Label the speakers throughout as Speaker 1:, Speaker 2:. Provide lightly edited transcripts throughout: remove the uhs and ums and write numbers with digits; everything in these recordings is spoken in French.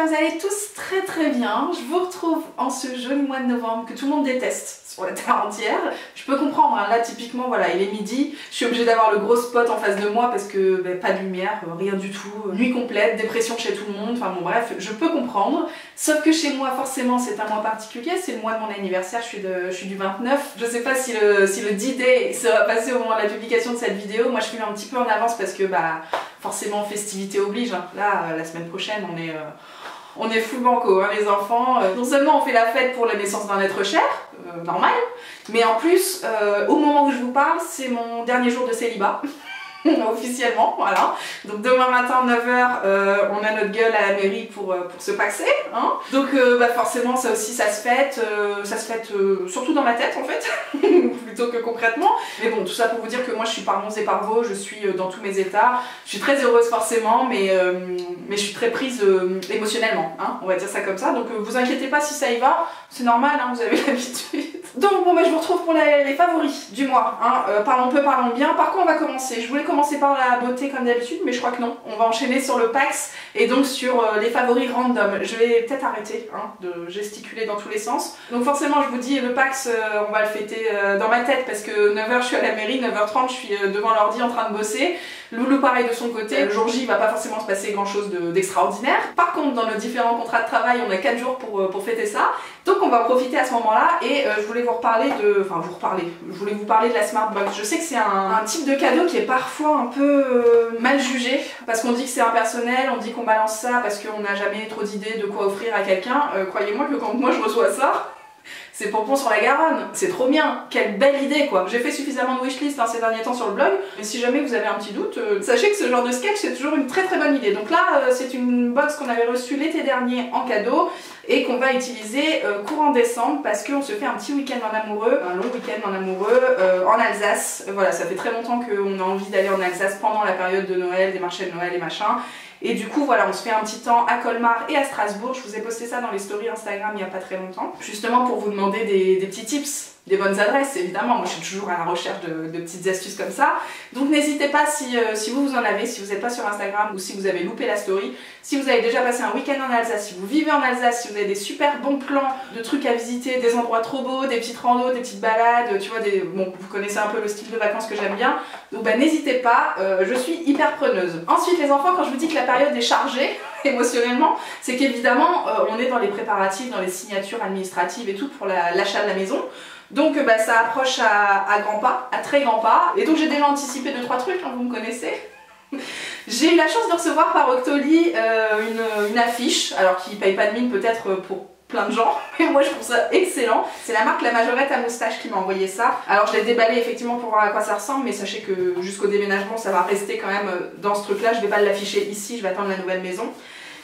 Speaker 1: j'espère que vous allez tous très bien. Je vous retrouve en ce joli mois de novembre que tout le monde déteste sur la terre entière. Je peux comprendre, hein. Là typiquement voilà, il est midi, je suis obligée d'avoir le gros spot en face de moi parce que pas de lumière, rien du tout, nuit complète, dépression chez tout le monde, enfin bon bref, je peux comprendre. Sauf que chez moi forcément c'est un mois particulier, c'est le mois de mon anniversaire, je suis du 29. Je sais pas si le D-Day sera passé au moment de la publication de cette vidéo, moi je filme un petit peu en avance parce que forcément festivité oblige, hein. Là la semaine prochaine on est full banco, hein, les enfants. Non seulement on fait la fête pour la naissance d'un être cher, normal, mais en plus, au moment où je vous parle, c'est mon dernier jour de célibat. Officiellement, voilà. Donc demain matin 9h, on a notre gueule à la mairie pour se paxer, hein. Donc forcément ça aussi ça se fête surtout dans ma tête en fait, plutôt que concrètement. Mais bon, tout ça pour vous dire que moi je suis par Mons et par Vaux, je suis dans tous mes états. Je suis très heureuse forcément, mais je suis très prise émotionnellement, hein, on va dire ça comme ça. Donc vous inquiétez pas si ça y va, c'est normal, hein, vous avez l'habitude. Donc bon je vous retrouve pour les favoris du mois, hein. Parlons peu, parlons bien. Par contre on va commencer, je voulais commencer par la beauté comme d'habitude, mais je crois que non. On va enchaîner sur le Pax et donc sur les favoris random. Je vais peut-être arrêter, hein, de gesticuler dans tous les sens. Donc forcément je vous dis le Pax, on va le fêter dans ma tête parce que 9h je suis à la mairie, 9h30 je suis devant l'ordi en train de bosser. Loulou pareil de son côté, le jour J il va pas forcément se passer grand chose d'extraordinaire. Par contre dans nos différents contrats de travail on a 4 jours pour fêter ça. Donc on va en profiter à ce moment-là et je voulais vous reparler je voulais vous parler de la Smart Box. Je sais que c'est un type de cadeau qui est parfois un peu mal jugé parce qu'on dit que c'est impersonnel, on dit qu'on balance ça parce qu'on n'a jamais trop d'idées de quoi offrir à quelqu'un. Croyez-moi que quand moi je reçois ça, c'est Pompon sur la Garonne, c'est trop bien, quelle belle idée quoi. J'ai fait suffisamment de wishlist ces derniers temps sur le blog, mais si jamais vous avez un petit doute, sachez que ce genre de sketch c'est toujours une très bonne idée. Donc là c'est une box qu'on avait reçue l'été dernier en cadeau et qu'on va utiliser courant décembre parce qu'on se fait un petit week-end en amoureux, un long week-end en amoureux en Alsace. Voilà, ça fait très longtemps qu'on a envie d'aller en Alsace pendant la période de Noël, des marchés de Noël et machin. Et du coup voilà, on se fait un petit temps à Colmar et à Strasbourg. Je vous ai posté ça dans les stories Instagram il n'y a pas très longtemps, justement pour vous demander des petits tips, des bonnes adresses évidemment. Moi je suis toujours à la recherche de petites astuces comme ça. Donc n'hésitez pas si vous en avez, si vous n'êtes pas sur Instagram ou si vous avez loupé la story, si vous avez déjà passé un week-end en Alsace, si vous vivez en Alsace, si vous avez des super bons plans de trucs à visiter, des endroits trop beaux, des petites randos, des petites balades, tu vois, bon, vous connaissez un peu le style de vacances que j'aime bien. Donc n'hésitez pas, je suis hyper preneuse. Ensuite les enfants, quand je vous dis que la période est chargée émotionnellement, c'est qu'évidemment on est dans les préparatifs, dans les signatures administratives et tout pour l'achat de la maison. Donc ça approche à grands pas, à très grands pas. Et donc j'ai déjà anticipé 2-3 trucs, hein, vous me connaissez. J'ai eu la chance de recevoir par Octoly une affiche, alors qui paye pas de mine peut-être pour plein de gens, mais moi je trouve ça excellent. C'est la marque La Majorette à moustache qui m'a envoyé ça. Alors je l'ai déballé effectivement pour voir à quoi ça ressemble, mais sachez que jusqu'au déménagement ça va rester quand même dans ce truc là. Je vais pas l'afficher ici, je vais attendre la nouvelle maison.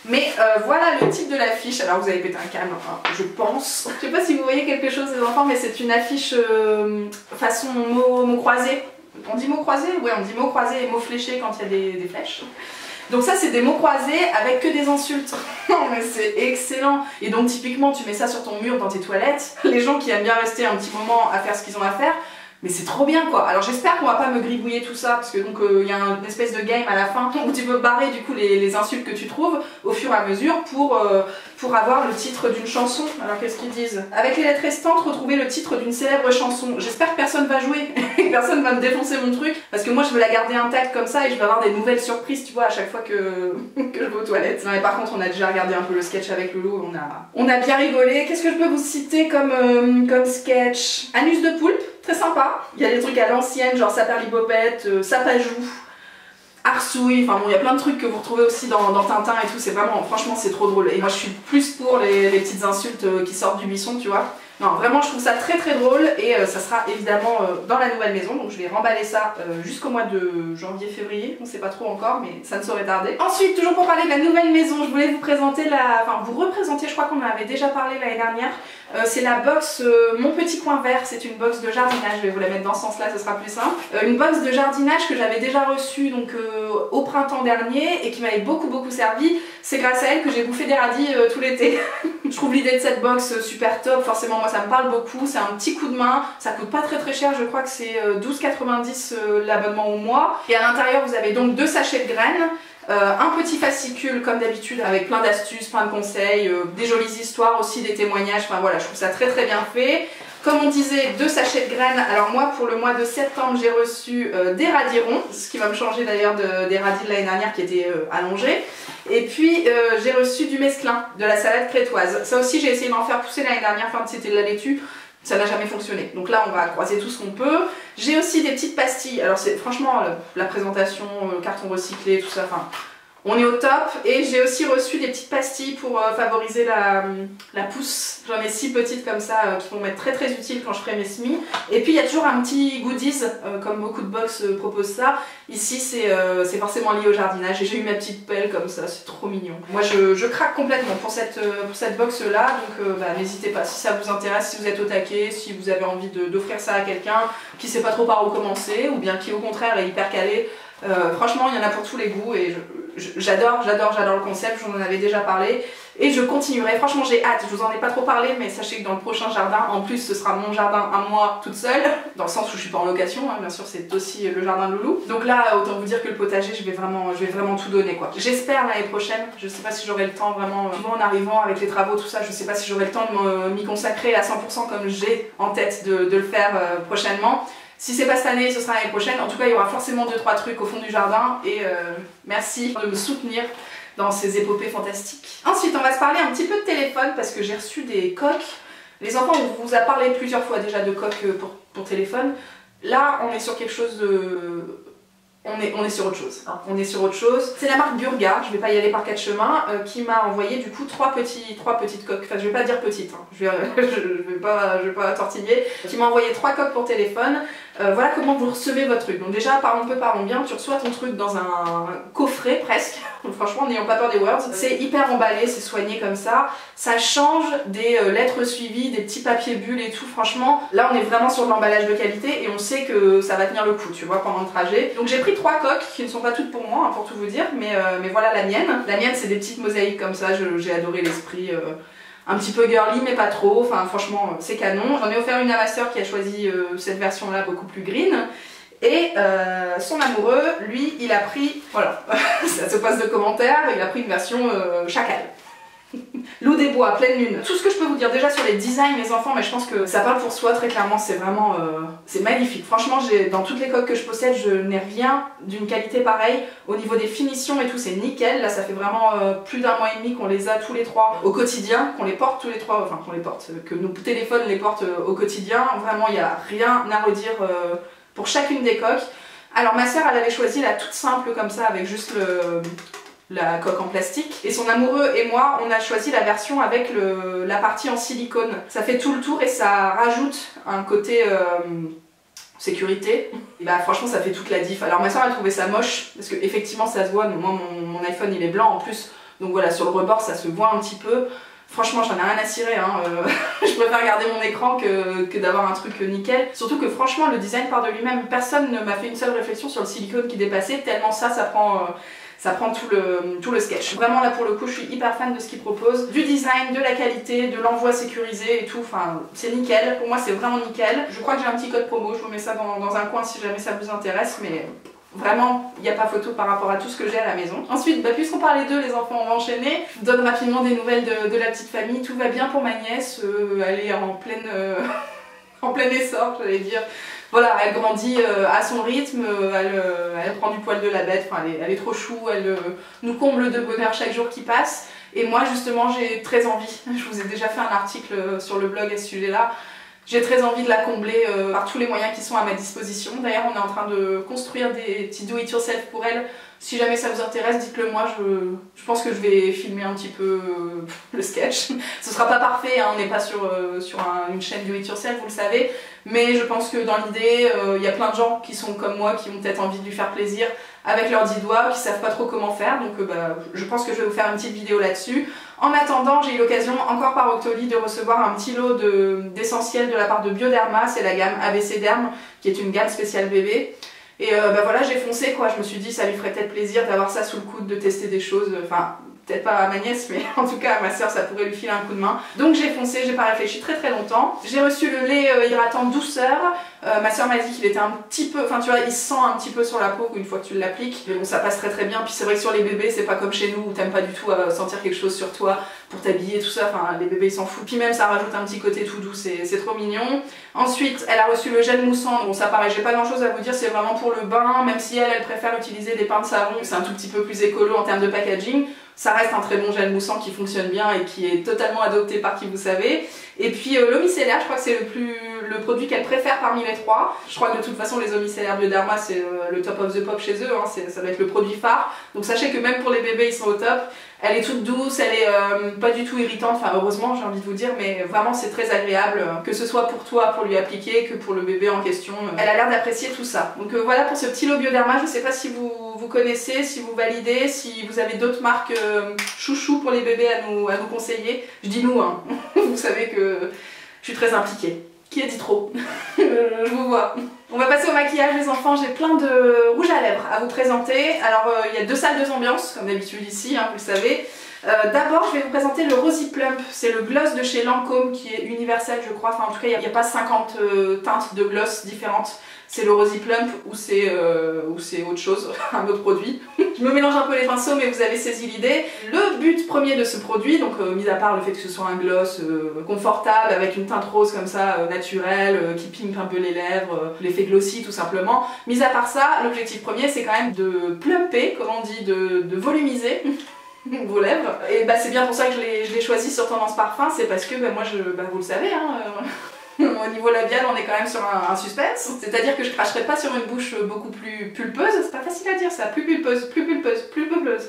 Speaker 1: Mais voilà le type de l'affiche. Alors vous avez pété un câble, hein, je pense. Je sais pas si vous voyez quelque chose les enfants, mais c'est une affiche façon mot croisé. On dit mot croisé? Ouais, on dit mot croisé et mot fléché quand il y a des flèches. Donc ça c'est des mots croisés avec que des insultes. Non mais c'est excellent. Et donc typiquement tu mets ça sur ton mur dans tes toilettes. Les gens qui aiment bien rester un petit moment à faire ce qu'ils ont à faire, mais c'est trop bien quoi. Alors j'espère qu'on va pas me gribouiller tout ça parce que donc il y a une espèce de game à la fin où tu peux barrer du coup les insultes que tu trouves au fur et à mesure pour avoir le titre d'une chanson. Alors qu'est-ce qu'ils disent? Avec les lettres restantes, retrouver le titre d'une célèbre chanson. J'espère que personne va jouer et que personne va me défoncer mon truc parce que moi je veux la garder intacte comme ça et je vais avoir des nouvelles surprises tu vois à chaque fois que je vais aux toilettes. Non mais par contre on a déjà regardé un peu le sketch avec Loulou, on a bien rigolé. Qu'est-ce que je peux vous citer comme sketch? Anus de poulpe. Très sympa, il y a des trucs à l'ancienne, genre saperlibopette, sapajou, arsouille, enfin bon il y a plein de trucs que vous retrouvez aussi dans Tintin et tout, c'est vraiment, franchement c'est trop drôle. Et moi je suis plus pour les petites insultes qui sortent du buisson, tu vois. Non vraiment je trouve ça très drôle et ça sera évidemment dans la nouvelle maison, donc je vais remballer ça jusqu'au mois de janvier-février, on sait pas trop encore mais ça ne saurait tarder. Ensuite toujours pour parler de la nouvelle maison, je voulais vous présenter vous représenter, je crois qu'on en avait déjà parlé l'année dernière, c'est la box Mon Petit Coin Vert, c'est une box de jardinage, je vais vous la mettre dans ce sens là, ce sera plus simple. Une box de jardinage que j'avais déjà reçue donc au printemps dernier et qui m'avait beaucoup servi, c'est grâce à elle que j'ai bouffé des radis tout l'été. Je trouve l'idée de cette box super top, forcément moi ça me parle beaucoup, c'est un petit coup de main, ça coûte pas très cher, je crois que c'est 12,90 l'abonnement au mois. Et à l'intérieur vous avez donc 2 sachets de graines, Un petit fascicule comme d'habitude avec plein d'astuces, plein de conseils, des jolies histoires aussi, des témoignages, enfin voilà, je trouve ça très très bien fait. Comme on disait, 2 sachets de graines. Alors moi pour le mois de septembre j'ai reçu des radis ronds, ce qui va me changer d'ailleurs des radis de l'année dernière qui étaient allongés. Et puis j'ai reçu du mesclun, de la salade crétoise. Ça aussi j'ai essayé d'en faire pousser l'année dernière, enfin c'était de la laitue. Ça n'a jamais fonctionné. Donc là, on va croiser tout ce qu'on peut. J'ai aussi des petites pastilles. Alors c'est franchement la présentation, le carton recyclé, tout ça. Enfin, on est au top. Et j'ai aussi reçu des petites pastilles pour favoriser la pousse. J'en ai 6 petites comme ça qui vont m'être très très utiles quand je ferai mes semis. Et puis il y a toujours un petit goodies, comme beaucoup de box proposent ça. Ici c'est forcément lié au jardinage. Et j'ai eu ma petite pelle comme ça, c'est trop mignon. Moi je craque complètement pour cette box là. Donc n'hésitez pas si ça vous intéresse, si vous êtes au taquet, si vous avez envie d'offrir ça à quelqu'un qui sait pas trop par où commencer ou bien qui au contraire est hyper calé. Franchement il y en a pour tous les goûts et j'adore le concept, j'en avais déjà parlé et je continuerai, franchement j'ai hâte, je vous en ai pas trop parlé mais sachez que dans le prochain jardin, en plus ce sera mon jardin à moi toute seule, dans le sens où je suis pas en location, hein, bien sûr c'est aussi le jardin de Loulou, donc là autant vous dire que le potager je vais vraiment tout donner quoi. J'espère l'année prochaine, je sais pas si j'aurai le temps vraiment, en arrivant avec les travaux tout ça, je sais pas si j'aurai le temps de m'y consacrer à 100% comme j'ai en tête de le faire prochainement. Si c'est pas cette année, ce sera l'année prochaine. En tout cas, il y aura forcément 2-3 trucs au fond du jardin. Et merci de me soutenir dans ces épopées fantastiques. Ensuite, on va se parler un petit peu de téléphone parce que j'ai reçu des coques. Les enfants, on vous a parlé plusieurs fois déjà de coques pour téléphone. Là, on est sur quelque chose de... On est sur autre chose. Hein. On est sur autre chose. C'est la marque Burga, je vais pas y aller par 4 chemins, qui m'a envoyé du coup 3 petites coques. Enfin, je vais pas dire petites, hein. je vais pas tortiller. Qui m'a envoyé 3 coques pour téléphone. Voilà comment vous recevez votre truc. Donc déjà, parlons peu, parlons bien. Tu reçois ton truc dans un coffret presque. Franchement, n'ayons pas peur des words. C'est hyper emballé, c'est soigné comme ça. Ça change des lettres suivies, des petits papiers bulles et tout. Franchement, là on est vraiment sur de l'emballage de qualité et on sait que ça va tenir le coup, tu vois, pendant le trajet. Donc j'ai pris 3 coques qui ne sont pas toutes pour moi, hein, pour tout vous dire, mais voilà la mienne. La mienne, c'est des petites mosaïques comme ça. J'ai adoré l'esprit. Un petit peu girly mais pas trop, enfin franchement c'est canon. J'en ai offert une à ma soeur qui a choisi cette version là beaucoup plus green. Et son amoureux, lui, il a pris, voilà, ça se passe de commentaires, il a pris une version chacal. Loup des bois, pleine lune. Tout ce que je peux vous dire déjà sur les designs les enfants, mais je pense que ça parle pour soi très clairement, c'est vraiment c'est magnifique. Franchement, dans toutes les coques que je possède, je n'ai rien d'une qualité pareille. Au niveau des finitions et tout, c'est nickel. Là, ça fait vraiment plus d'1 mois et demi qu'on les a tous les 3 au quotidien, qu'on les porte tous les 3, enfin qu'on les porte, que nos téléphones les portent au quotidien. Vraiment, il n'y a rien à redire pour chacune des coques. Alors ma soeur, elle avait choisi la toute simple comme ça, avec juste la coque en plastique. Et son amoureux et moi, on a choisi la version avec la partie en silicone. Ça fait tout le tour et ça rajoute un côté sécurité. Et bah franchement ça fait toute la diff. Alors ma soeur elle trouvait ça moche, parce que effectivement ça se voit, mais moi mon iPhone il est blanc en plus. Donc voilà, sur le rebord ça se voit un petit peu. Franchement j'en ai rien à cirer, hein. Je préfère garder mon écran que d'avoir un truc nickel. Surtout que franchement le design part de lui-même. Personne ne m'a fait une seule réflexion sur le silicone qui dépassait, tellement ça prend tout le sketch. Vraiment là pour le coup je suis hyper fan de ce qu'il propose. Du design, de la qualité, de l'envoi sécurisé et tout, enfin c'est nickel. Pour moi c'est vraiment nickel. Je crois que j'ai un petit code promo, je vous mets ça dans un coin si jamais ça vous intéresse, mais vraiment il n'y a pas photo par rapport à tout ce que j'ai à la maison. Ensuite, puisqu'on parlait d'eux les enfants, on va enchaîner. Je vous donne rapidement des nouvelles de la petite famille. Tout va bien pour ma nièce, elle est en plein essor j'allais dire. Voilà, elle grandit à son rythme, elle prend du poil de la bête, enfin, elle est trop chou, elle nous comble de bonheur chaque jour qui passe. Et moi justement j'ai très envie, je vous ai déjà fait un article sur le blog à ce sujet-là, j'ai très envie de la combler par tous les moyens qui sont à ma disposition. D'ailleurs on est en train de construire des petits do-it-yourself pour elle. Si jamais ça vous intéresse, dites-le moi, je pense que je vais filmer un petit peu le sketch. Ce sera pas parfait, hein, on n'est pas sur une chaîne do it yourself, vous le savez, mais je pense que dans l'idée, il y a plein de gens qui sont comme moi, qui ont peut-être envie de lui faire plaisir avec leurs 10 doigts, qui savent pas trop comment faire, donc je pense que je vais vous faire une petite vidéo là-dessus. En attendant, j'ai eu l'occasion, encore par Octoly, de recevoir un petit lot d'essentiels de la part de Bioderma, c'est la gamme ABC Derm, qui est une gamme spéciale bébé. Et voilà, j'ai foncé quoi, je me suis dit ça lui ferait peut-être plaisir d'avoir ça sous le coude, de tester des choses, enfin peut-être pas à ma nièce, mais en tout cas à ma soeur ça pourrait lui filer un coup de main. Donc j'ai foncé, j'ai pas réfléchi très longtemps. J'ai reçu le lait hydratant douceur. Ma soeur m'a dit qu'il était un petit peu, enfin tu vois, il se sent un petit peu sur la peau une fois que tu l'appliques. Mais bon, ça passe très bien. Puis c'est vrai que sur les bébés, c'est pas comme chez nous où t'aimes pas du tout sentir quelque chose sur toi pour t'habiller, tout ça. Enfin, les bébés ils s'en foutent. Puis même ça rajoute un petit côté tout doux, c'est trop mignon. Ensuite, elle a reçu le gel moussant. Bon, ça pareil, j'ai pas grand chose à vous dire, c'est vraiment pour le bain. Même si elle préfère utiliser des pains de savon, c'est un tout petit peu plus écolo en termes de packaging. Ça reste un très bon gel moussant qui fonctionne bien et qui est totalement adopté par qui vous savez. Et puis l'eau micellaire, je crois que c'est le produit qu'elle préfère parmi les trois. Je crois que de toute façon les eaux micellaires Bioderma c'est le top of the pop chez eux, hein. Ça doit être le produit phare. Donc sachez que même pour les bébés ils sont au top. Elle est toute douce, elle est pas du tout irritante, enfin heureusement j'ai envie de vous dire, mais vraiment c'est très agréable, que ce soit pour toi pour lui appliquer que pour le bébé en question. Elle a l'air d'apprécier tout ça. Donc voilà pour ce petit lot Bioderma, je sais pas si vous connaissez, si vous validez, si vous avez d'autres marques chouchou pour les bébés à nous conseiller. Je dis nous, hein. Vous savez que je suis très impliquée. Qui a dit trop? Je vous vois. On va passer au maquillage les enfants, j'ai plein de rouge à lèvres à vous présenter. Alors il y a deux salles, deux ambiances, comme d'habitude ici, hein, vous le savez. D'abord je vais vous présenter le Rosy Plump, c'est le gloss de chez Lancôme qui est universel je crois, enfin en tout cas il n'y a pas 50 teintes de gloss différentes. C'est le Rosy Plump ou c'est autre chose, un autre produit. Je me mélange un peu les pinceaux mais vous avez saisi l'idée. Le but premier de ce produit, donc mis à part le fait que ce soit un gloss confortable avec une teinte rose comme ça, naturelle, qui pimpe un peu les lèvres, l'effet glossy tout simplement. Mis à part ça, l'objectif premier c'est quand même de plumper, comme on dit, de volumiser vos lèvres. Et bah c'est bien pour ça que je l'ai choisi sur Tendance Parfum, c'est parce que bah, moi vous le savez, hein, au niveau labial on est quand même sur un suspense, c'est-à-dire que je cracherai pas sur une bouche beaucoup plus pulpeuse, c'est pas facile à dire ça, plus pulpeuse.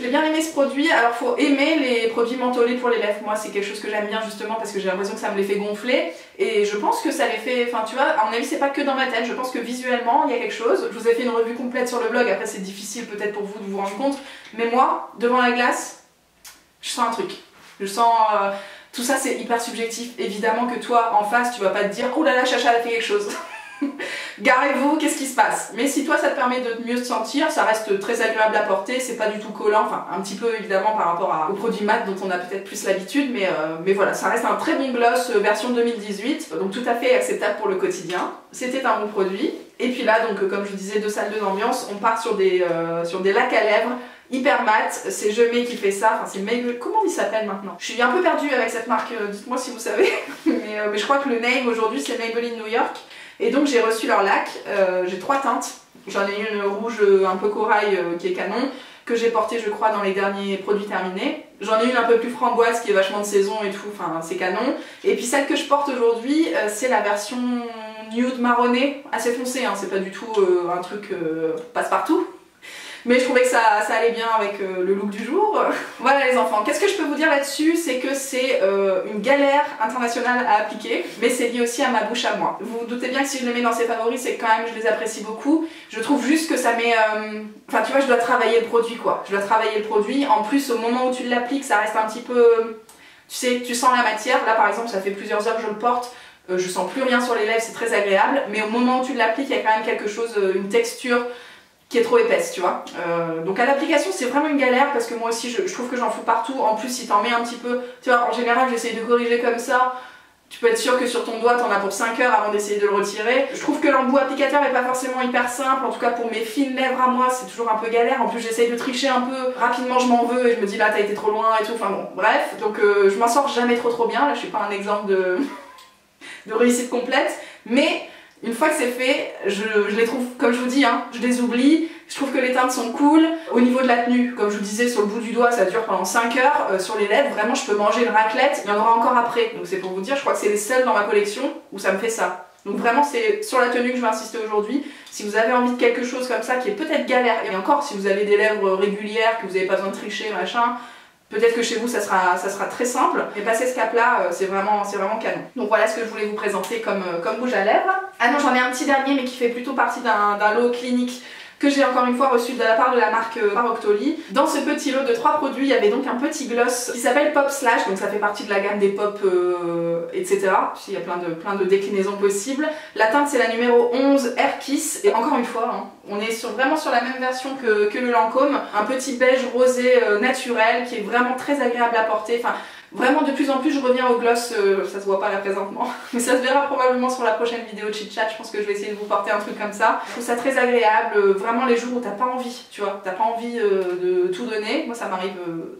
Speaker 1: J'ai bien aimé ce produit, alors faut aimer les produits mentholés pour les lèvres, moi c'est quelque chose que j'aime bien justement parce que j'ai l'impression que ça me les fait gonfler et je pense que ça les fait, enfin tu vois, à mon avis c'est pas que dans ma tête, je pense que visuellement il y a quelque chose. Je vous ai fait une revue complète sur le blog, après c'est difficile peut-être pour vous de vous rendre compte, mais moi, devant la glace, je sens un truc, je sens... tout ça c'est hyper subjectif, évidemment que toi en face tu vas pas te dire oh là là Chacha elle a fait quelque chose. Garez-vous, qu'est-ce qui se passe? Mais si toi ça te permet de mieux te sentir, ça reste très agréable à porter, c'est pas du tout collant, enfin un petit peu évidemment par rapport aux produits mat dont on a peut-être plus l'habitude, mais voilà, ça reste un très bon gloss version 2018, donc tout à fait acceptable pour le quotidien. C'était un bon produit. Et puis là, donc comme je vous disais, deux salles, deux ambiances, on part sur des lacs à lèvres hyper mat, c'est Gemay qui fait ça, enfin c'est Maybelline, comment il s'appelle maintenant? Je suis un peu perdue avec cette marque, dites-moi si vous savez, mais je crois que le name aujourd'hui c'est Maybelline New York, et donc j'ai reçu leur lac, j'ai trois teintes, j'en ai une rouge un peu corail qui est canon, que j'ai portée je crois dans les derniers produits terminés, j'en ai une un peu plus framboise qui est vachement de saison et tout, enfin c'est canon, et puis celle que je porte aujourd'hui c'est la version nude marronné, assez foncé, hein. C'est pas du tout un truc passe-partout. Mais je trouvais que ça allait bien avec le look du jour. Voilà les enfants, qu'est-ce que je peux vous dire là-dessus? C'est que c'est une galère internationale à appliquer, mais c'est lié aussi à ma bouche à moi. Vous vous doutez bien que si je les mets dans ces favoris, c'est que quand même je les apprécie beaucoup. Je trouve juste que ça met... Enfin tu vois, je dois travailler le produit quoi. Je dois travailler le produit. En plus, au moment où tu l'appliques, ça reste un petit peu... Tu sais, tu sens la matière. Là par exemple, ça fait plusieurs heures que je le porte. Je sens plus rien sur les lèvres, c'est très agréable. Mais au moment où tu l'appliques, il y a quand même quelque chose, une texture... qui est trop épaisse, tu vois. Donc à l'application c'est vraiment une galère parce que moi aussi je trouve que j'en fous partout. En plus si t'en mets un petit peu, tu vois, en général j'essaye de corriger comme ça. Tu peux être sûr que sur ton doigt t'en as pour 5 heures avant d'essayer de le retirer. Je trouve que l'embout applicateur est pas forcément hyper simple, en tout cas pour mes fines lèvres à moi c'est toujours un peu galère. En plus j'essaye de tricher un peu, rapidement je m'en veux et je me dis là t'as été trop loin et tout, enfin bon bref. Donc je m'en sors jamais trop bien, là je suis pas un exemple de réussite complète, mais... Une fois que c'est fait, je les trouve, comme je vous dis, hein, je les oublie, je trouve que les teintes sont cool. Au niveau de la tenue, comme je vous disais, sur le bout du doigt, ça dure pendant 5 heures. Sur les lèvres, vraiment, je peux manger une raclette, il y en aura encore après. Donc c'est pour vous dire, je crois que c'est les seuls dans ma collection où ça me fait ça. Donc vraiment, c'est sur la tenue que je vais insister aujourd'hui. Si vous avez envie de quelque chose comme ça qui est peut-être galère, et encore, si vous avez des lèvres régulières, que vous n'avez pas besoin de tricher, machin... Peut-être que chez vous ça sera très simple, mais passer ce cap là c'est vraiment canon. Donc voilà ce que je voulais vous présenter comme rouge à lèvres. Ah non, j'en ai un petit dernier mais qui fait plutôt partie d'un lot clinique que j'ai encore une fois reçu de la part de la marque Octoly. Dans ce petit lot de 3 produits, il y avait donc un petit gloss qui s'appelle Pop Slash, donc ça fait partie de la gamme des pop, etc. Il y a plein de déclinaisons possibles. La teinte c'est la numéro 11 Air Kiss, et encore une fois, hein, on est vraiment sur la même version que le Lancôme, un petit beige rosé naturel qui est vraiment très agréable à porter. Enfin, vraiment de plus en plus je reviens au gloss, ça se voit pas là présentement, mais ça se verra probablement sur la prochaine vidéo de chit chat. Je pense que je vais essayer de vous porter un truc comme ça. Je trouve ça très agréable, vraiment les jours où t'as pas envie, tu vois, t'as pas envie de tout donner. Moi ça m'arrive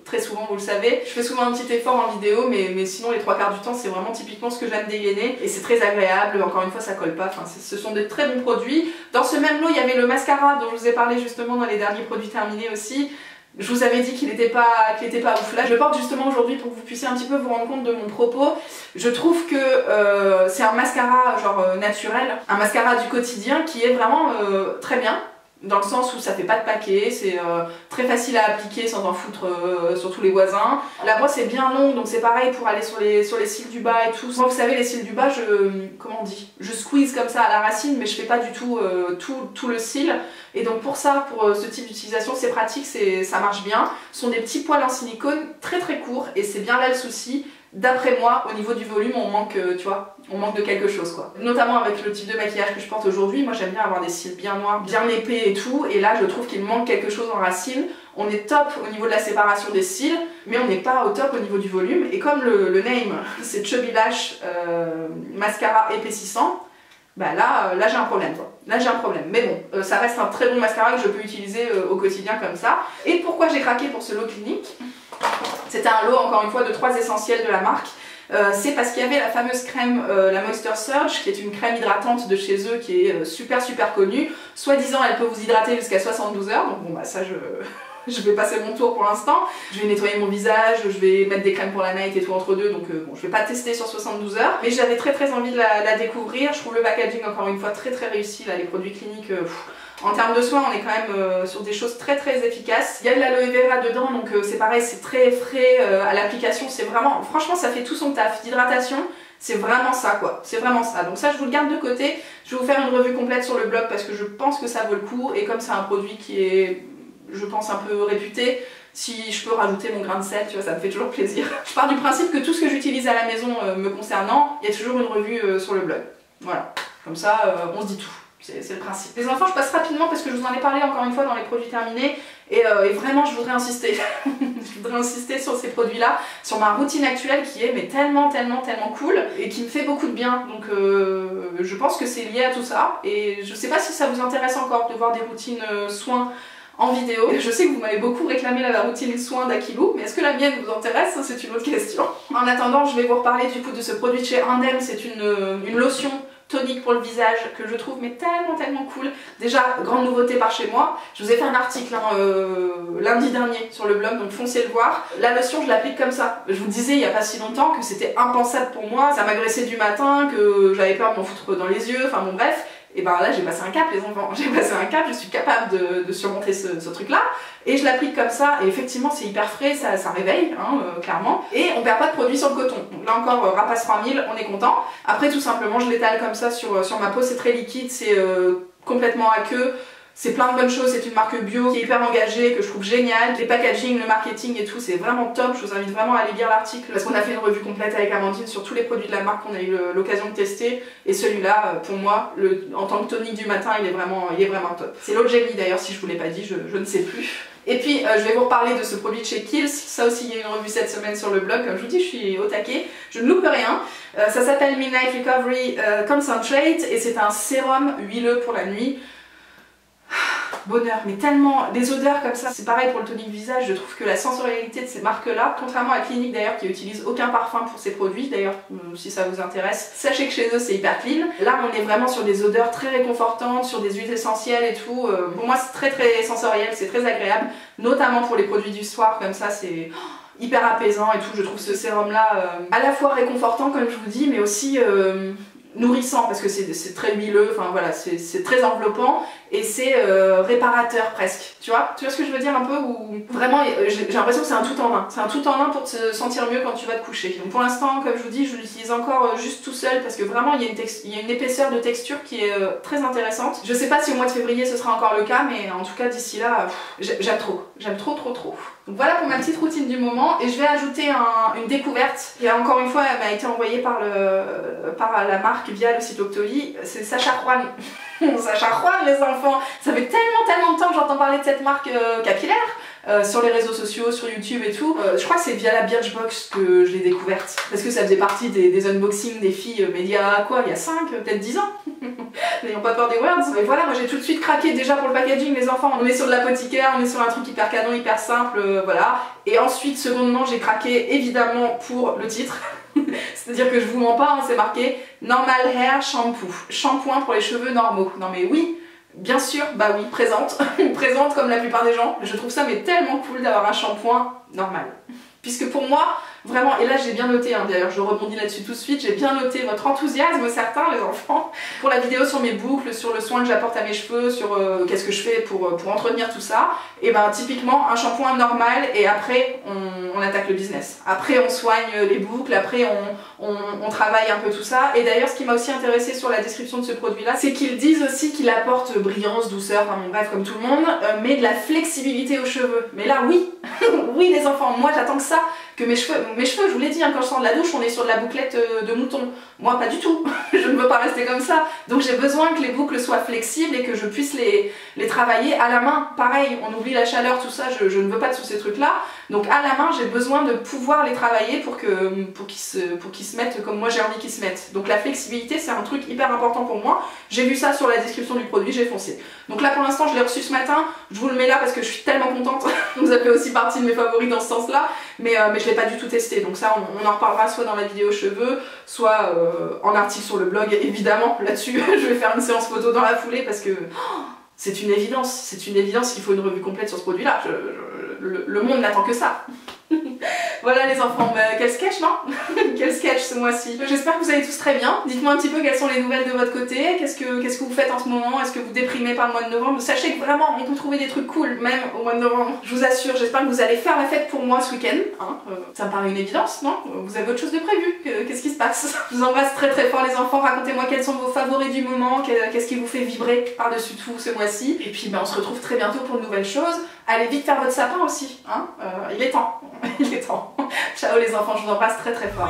Speaker 1: très souvent, vous le savez. Je fais souvent un petit effort en vidéo, mais sinon les 3/4 du temps c'est vraiment typiquement ce que j'aime dégainer, et c'est très agréable. Encore une fois ça colle pas, enfin, ce sont des très bons produits. Dans ce même lot il y avait le mascara dont je vous ai parlé justement dans les derniers produits terminés aussi. Je vous avais dit qu'il n'était pas ouf. Là je le porte justement aujourd'hui pour que vous puissiez un petit peu vous rendre compte de mon propos. Je trouve que c'est un mascara genre naturel, un mascara du quotidien qui est vraiment très bien, dans le sens où ça fait pas de paquet, c'est très facile à appliquer sans en foutre sur tous les voisins. La brosse est bien longue, donc c'est pareil pour aller sur les cils du bas et tout. Moi vous savez les cils du bas, comment on dit, je squeeze comme ça à la racine, mais je fais pas du tout tout le cil. Et donc pour ça, pour ce type d'utilisation, c'est pratique, ça marche bien. Ce sont des petits poils en silicone très courts, et c'est bien là le souci. D'après moi, au niveau du volume, on manque, tu vois, on manque de quelque chose quoi. Notamment avec le type de maquillage que je porte aujourd'hui, moi j'aime bien avoir des cils bien noirs, bien épais et tout, et là je trouve qu'il manque quelque chose en racine. On est top au niveau de la séparation des cils, mais on n'est pas au top au niveau du volume, et comme le name c'est Chubby Lash mascara épaississant, bah là j'ai un problème quoi. Là j'ai un problème, mais bon, ça reste un très bon mascara que je peux utiliser au quotidien comme ça. Et pourquoi j'ai craqué pour ce lot clinique? C'était un lot encore une fois de 3 essentiels de la marque. C'est parce qu'il y avait la fameuse crème, la Moisture Surge, qui est une crème hydratante de chez eux qui est super connue. Soi-disant elle peut vous hydrater jusqu'à 72 heures, donc bon bah ça je vais passer mon tour pour l'instant. Je vais nettoyer mon visage, je vais mettre des crèmes pour la night et tout entre deux, donc bon, je vais pas tester sur 72 heures. Mais j'avais très envie de la découvrir. Je trouve le packaging encore une fois très réussi, là, les produits cliniques. En termes de soins, on est quand même sur des choses très efficaces. Il y a de l'aloe vera dedans, donc c'est pareil, c'est très frais à l'application. C'est vraiment, franchement, ça fait tout son taf. D'hydratation, c'est vraiment ça quoi, c'est vraiment ça. Donc ça je vous le garde de côté. Je vais vous faire une revue complète sur le blog parce que je pense que ça vaut le coup. Et comme c'est un produit qui est, je pense, un peu réputé, si je peux rajouter mon grain de sel, tu vois, ça me fait toujours plaisir. Je pars du principe que tout ce que j'utilise à la maison me concernant, il y a toujours une revue sur le blog. Voilà, comme ça on se dit tout. C'est le principe. Les enfants, je passe rapidement parce que je vous en ai parlé encore une fois dans les produits terminés, et vraiment je voudrais insister. Je voudrais insister sur ces produits-là, sur ma routine actuelle qui est mais tellement cool et qui me fait beaucoup de bien. Donc je pense que c'est lié à tout ça, et je sais pas si ça vous intéresse encore de voir des routines soins en vidéo. Je sais que vous m'avez beaucoup réclamé la routine soins d'Akilou, mais est-ce que la mienne vous intéresse? C'est une autre question. En attendant, je vais vous reparler du coup de ce produit de chez Indem. C'est une lotion tonique pour le visage que je trouve mais tellement cool. Déjà, grande nouveauté par chez moi, je vous ai fait un article lundi dernier sur le blog, donc foncez le voir. La lotion je l'applique comme ça. Je vous disais il n'y a pas si longtemps que c'était impensable pour moi, ça m'agressait du matin, que j'avais peur de m'en foutre dans les yeux, enfin bon bref. Et ben là j'ai passé un cap les enfants, j'ai passé un cap, je suis capable de surmonter ce truc là, et je l'applique comme ça, et effectivement c'est hyper frais, ça réveille, hein, clairement, et on perd pas de produit sur le coton. Donc là encore Rapace 3000, on est content. Après tout simplement je l'étale comme ça sur ma peau, c'est très liquide, c'est complètement aqueux. C'est plein de bonnes choses, c'est une marque bio qui est hyper engagée, que je trouve géniale. Les packaging, le marketing et tout, c'est vraiment top. Je vous invite vraiment à aller lire l'article parce qu'on a fait une revue complète avec Amandine sur tous les produits de la marque qu'on a eu l'occasion de tester. Et celui-là, pour moi, en tant que tonique du matin, il est vraiment top. C'est l'eau de Jelly d'ailleurs, si je vous l'ai pas dit, je ne sais plus. Et puis je vais vous reparler de ce produit de chez Kiehl's. Ça aussi il y a une revue cette semaine sur le blog, comme je vous dis je suis au taquet, je ne loupe rien. Ça s'appelle Midnight Recovery Concentrate et c'est un sérum huileux pour la nuit. Bonheur, mais tellement, des odeurs comme ça, c'est pareil pour le tonique visage, je trouve que la sensorialité de ces marques-là, contrairement à Clinique d'ailleurs qui utilise aucun parfum pour ses produits, d'ailleurs si ça vous intéresse, sachez que chez eux c'est hyper clean. Là on est vraiment sur des odeurs très réconfortantes, sur des huiles essentielles et tout, pour moi c'est très sensoriel, c'est très agréable, notamment pour les produits du soir comme ça, c'est hyper apaisant et tout. Je trouve ce sérum là à la fois réconfortant comme je vous dis, mais aussi nourrissant parce que c'est très huileux, enfin voilà, c'est très enveloppant et c'est réparateur presque. Tu vois ce que je veux dire un peu, ou vraiment j'ai l'impression que c'est un tout en un. C'est un tout en un pour te sentir mieux quand tu vas te coucher. Donc pour l'instant, comme je vous dis, je l'utilise encore juste tout seul parce que vraiment il y a une épaisseur de texture qui est très intéressante. Je sais pas si au mois de février ce sera encore le cas, mais en tout cas d'ici là, j'aime trop. J'aime trop. Donc voilà pour ma petite routine du moment, et je vais ajouter une découverte. Et encore une fois, elle m'a été envoyée par la marque via le site Octoly, c'est Sacha Juan. Sacha Juan les enfants, ça fait tellement de temps que j'entends parler de cette marque capillaire. Sur les réseaux sociaux, sur YouTube et tout. Je crois que c'est via la Birchbox que je l'ai découverte. Parce que ça faisait partie des unboxings des filles, mais il y a quoi, il y a 5, peut-être 10 ans. N'ayons pas peur des words. Et voilà, moi j'ai tout de suite craqué déjà pour le packaging, les enfants. On est sur de l'apothicaire, on est sur un truc hyper canon, hyper simple, voilà. Et ensuite, secondement, j'ai craqué évidemment pour le titre. C'est-à-dire que je vous mens pas, hein, c'est marqué Normal Hair Shampoo. Shampoing pour les cheveux normaux. Non mais oui, bien sûr, bah oui, présente. Présente comme la plupart des gens. Je trouve ça mais tellement cool d'avoir un shampoing normal. Puisque pour moi, vraiment, et là j'ai bien noté, hein, d'ailleurs je rebondis là-dessus tout de suite, j'ai bien noté votre enthousiasme, certains, les enfants, pour la vidéo sur mes boucles, sur le soin que j'apporte à mes cheveux, sur qu'est-ce que je fais pour entretenir tout ça. Et ben typiquement un shampoing normal, et après on attaque le business. Après on soigne les boucles, après on travaille un peu tout ça. Et d'ailleurs ce qui m'a aussi intéressé sur la description de ce produit-là, c'est qu'ils disent aussi qu'il apporte brillance, douceur, enfin bon, bref comme tout le monde, mais de la flexibilité aux cheveux. Mais là oui, oui les enfants, moi j'attends que ça, que mes cheveux, je vous l'ai dit, hein, quand je sors de la douche, on est sur de la bouclette de mouton. Moi, pas du tout. Je ne veux pas rester comme ça. Donc j'ai besoin que les boucles soient flexibles et que je puisse les travailler à la main. Pareil, on oublie la chaleur, tout ça, je ne veux pas de tous ces trucs-là. Donc à la main, j'ai besoin de pouvoir les travailler pour qu'ils se mettent comme moi j'ai envie qu'ils se mettent. Donc la flexibilité, c'est un truc hyper important pour moi. J'ai vu ça sur la description du produit, j'ai foncé. Donc là, pour l'instant, je l'ai reçu ce matin. Je vous le mets là parce que je suis tellement contente. Vous avez aussi partie de mes favoris dans ce sens-là. Mais je l'ai pas du tout testé. Donc ça, on en reparlera soit dans la vidéo cheveux, soit en article sur le blog. Évidemment, là-dessus, je vais faire une séance photo dans la foulée parce que c'est une évidence. C'est une évidence qu'il faut une revue complète sur ce produit-là. Le monde n'attend que ça. Voilà les enfants, quel sketch, non? Quel sketch ce mois-ci. J'espère que vous allez tous très bien. Dites-moi un petit peu quelles sont les nouvelles de votre côté. Qu'est-ce que vous faites en ce moment? Est-ce que vous déprimez par le mois de novembre? Sachez que vraiment, on peut trouver des trucs cool, même au mois de novembre. Je vous assure, j'espère que vous allez faire la fête pour moi ce week-end. Hein, ça me paraît une évidence, non? Vous avez autre chose de prévu? Qu'est-ce qui se passe? Je vous embrasse très fort les enfants. Racontez-moi quels sont vos favoris du moment. Qu'est-ce qui vous fait vibrer par-dessus tout ce mois-ci. Et puis on se retrouve très bientôt pour de nouvelles choses. Allez vite faire votre sapin aussi, hein, il est temps. Il est temps. Ciao les enfants, je vous embrasse très fort.